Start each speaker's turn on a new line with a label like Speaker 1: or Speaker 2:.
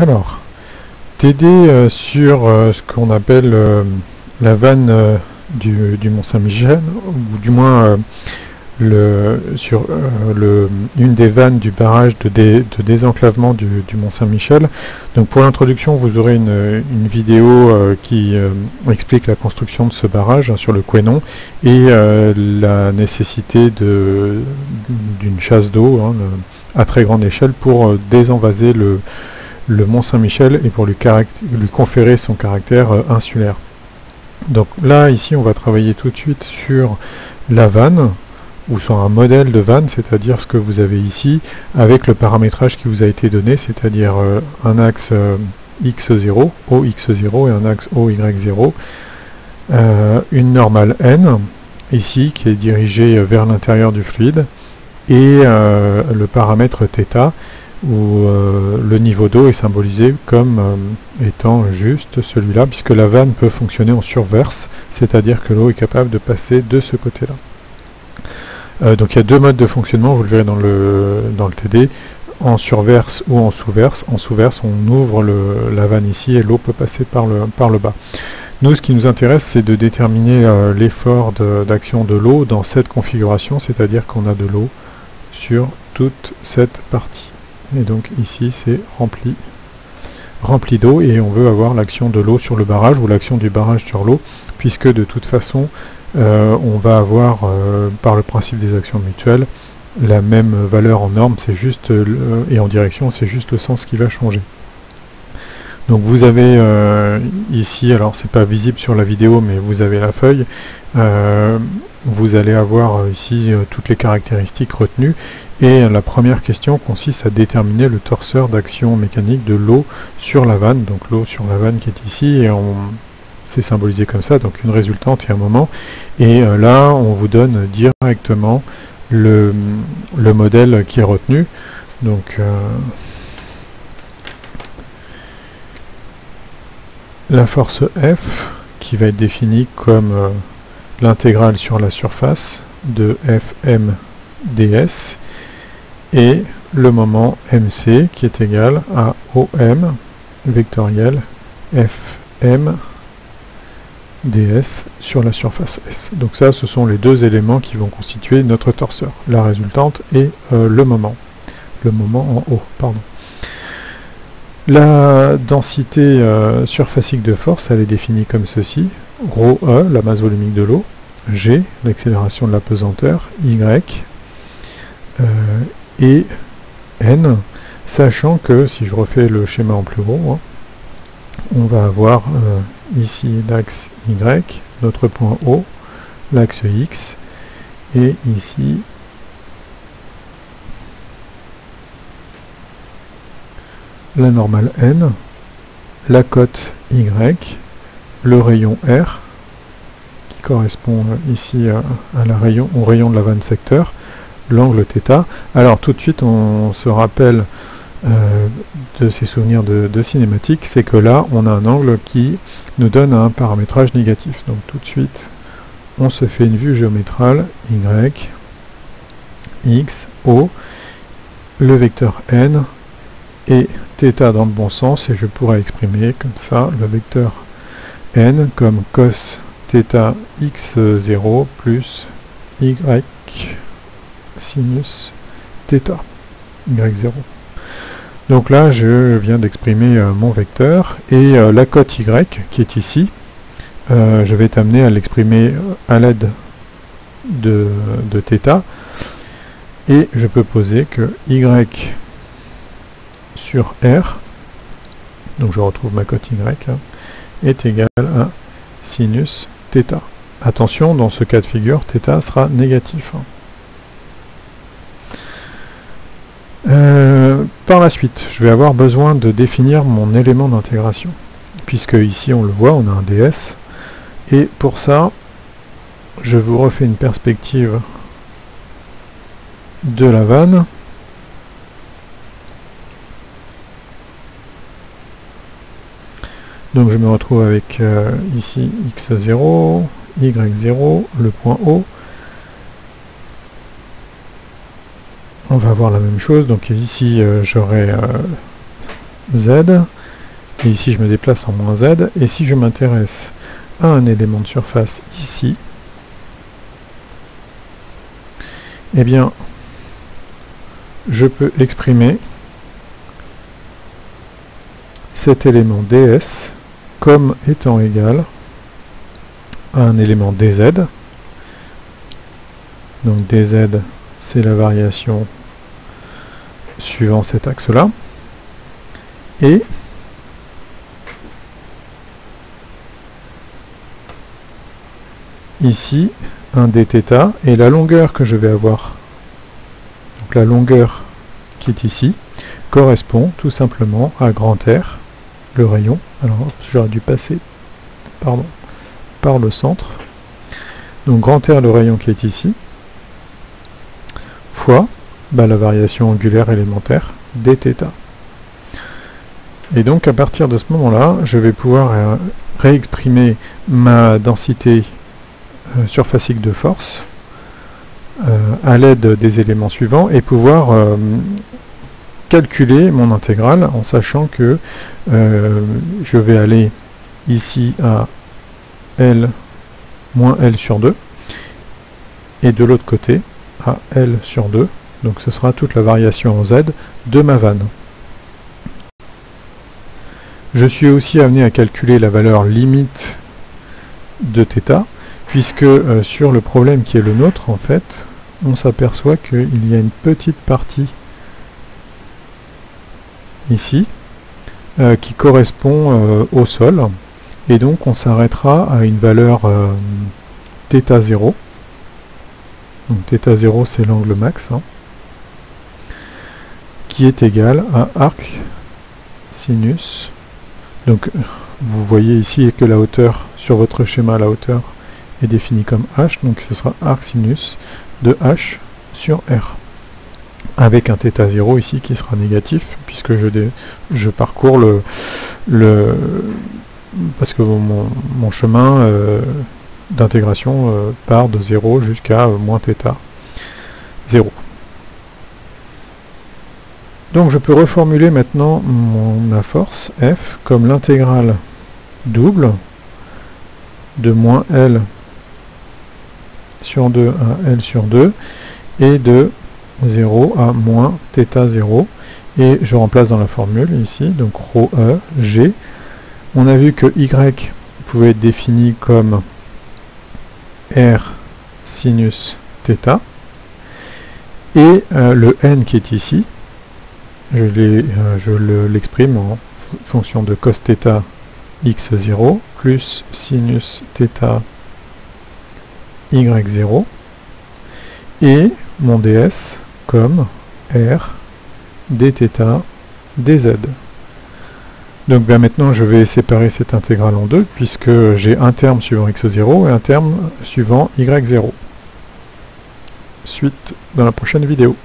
Speaker 1: Alors, t'aider sur ce qu'on appelle la vanne du Mont-Saint-Michel, ou du moins sur une des vannes du barrage de désenclavement du Mont-Saint-Michel. Donc pour l'introduction, vous aurez une vidéo qui explique la construction de ce barrage sur le Couesnon et la nécessité d'une chasse d'eau à très grande échelle pour désenvaser le Mont-Saint-Michel et pour lui conférer son caractère insulaire. Donc là, ici, on va travailler tout de suite sur la vanne, ou sur un modèle de vanne, c'est-à-dire ce que vous avez ici, avec le paramétrage qui vous a été donné, c'est-à-dire un axe x0, OX0, et un axe OY0, une normale n, ici, qui est dirigée vers l'intérieur du fluide, et le paramètre θ, où le niveau d'eau est symbolisé comme étant juste celui-là, puisque la vanne peut fonctionner en surverse, c'est-à-dire que l'eau est capable de passer de ce côté-là. Donc il y a deux modes de fonctionnement, vous le verrez dans le TD, en surverse ou en sous-verse. En sous-verse, on ouvre la vanne ici et l'eau peut passer par le bas. Nous, ce qui nous intéresse, c'est de déterminer l'effort d'action de l'eau dans cette configuration, c'est-à-dire qu'on a de l'eau sur toute cette partie. Et donc ici, c'est rempli d'eau, et on veut avoir l'action de l'eau sur le barrage ou l'action du barrage sur l'eau, puisque de toute façon, on va avoir, par le principe des actions mutuelles, la même valeur en norme, c'est juste et en direction, c'est juste le sens qui va changer. Donc vous avez ici, alors c'est pas visible sur la vidéo, mais vous avez la feuille, vous allez avoir ici toutes les caractéristiques retenues, et la première question consiste à déterminer le torseur d'action mécanique de l'eau sur la vanne, donc l'eau sur la vanne qui est ici, et c'est symbolisé comme ça, donc une résultante et un moment, et là on vous donne directement le modèle qui est retenu. Donc la force F qui va être définie comme l'intégrale sur la surface de Fm ds, et le moment mc qui est égal à OM vectoriel Fm ds sur la surface S. Donc ça, ce sont les deux éléments qui vont constituer notre torseur, la résultante et le moment en haut, pardon. La densité surfacique de force, elle est définie comme ceci: ρe, la masse volumique de l'eau, g, l'accélération de la pesanteur, y, et n, sachant que, si je refais le schéma en plus gros, on va avoir ici l'axe Y, notre point O, l'axe X, et ici la normale N, la cote Y, le rayon R, qui correspond ici au rayon de la vanne secteur, l'angle θ. Alors tout de suite on se rappelle de ces souvenirs de cinématique, c'est que là on a un angle qui nous donne un paramétrage négatif. Donc tout de suite on se fait une vue géométrale Y, X, O, le vecteur N et θ dans le bon sens, et je pourrais exprimer comme ça le vecteur N comme cos θ x0 plus Y sinus θ y0. Donc là, je viens d'exprimer mon vecteur, et la cote y qui est ici, je vais être amené à l'exprimer à l'aide de θ, et je peux poser que y sur r, donc je retrouve ma cote y, est égal à sinus θ. Attention, dans ce cas de figure, θ sera négatif. Par la suite, je vais avoir besoin de définir mon élément d'intégration, puisque ici on le voit, on a un ds, et pour ça, je vous refais une perspective de la vanne. Donc je me retrouve avec ici x0, y0, le point O. On va avoir la même chose, donc ici j'aurai z, et ici je me déplace en moins z, et si je m'intéresse à un élément de surface ici, eh bien, je peux exprimer cet élément ds comme étant égal à un élément dz. Donc dz, c'est la variation suivant cet axe-là. Et ici, un dθ, et la longueur que je vais avoir, donc la longueur qui est ici, correspond tout simplement à grand R, le rayon. Alors j'aurais dû passer par le centre. Donc grand R, le rayon qui est ici, fois la variation angulaire élémentaire dθ. Et donc à partir de ce moment-là, je vais pouvoir réexprimer ma densité surfacique de force à l'aide des éléments suivants et pouvoir calculer mon intégrale en sachant que je vais aller ici à L moins L sur 2 et de l'autre côté à L sur 2, donc ce sera toute la variation en Z de ma vanne. Je suis aussi amené à calculer la valeur limite de θ, puisque sur le problème qui est le nôtre, en fait, on s'aperçoit qu'il y a une petite partie ici qui correspond au sol, et donc on s'arrêtera à une valeur θ0. Donc θ0 c'est l'angle max, qui est égal à arc sinus. Donc vous voyez ici que la hauteur, sur votre schéma, la hauteur est définie comme h, donc ce sera arc sinus de h sur r, avec un θ0 ici qui sera négatif, puisque je parcours parce que mon chemin d'intégration part de 0 jusqu'à moins θ0. Donc je peux reformuler maintenant ma force F comme l'intégrale double de moins L sur 2 à L sur 2 et de 0 à moins θ0, et je remplace dans la formule ici, donc ρ e g. On a vu que y pouvait être défini comme r sinus θ, et le n qui est ici, je l'exprime en fonction de cos θ x0 plus sinus θ y0, et mon ds comme r dθ dz. Donc bien maintenant je vais séparer cette intégrale en deux, puisque j'ai un terme suivant x0 et un terme suivant y0. Suite dans la prochaine vidéo.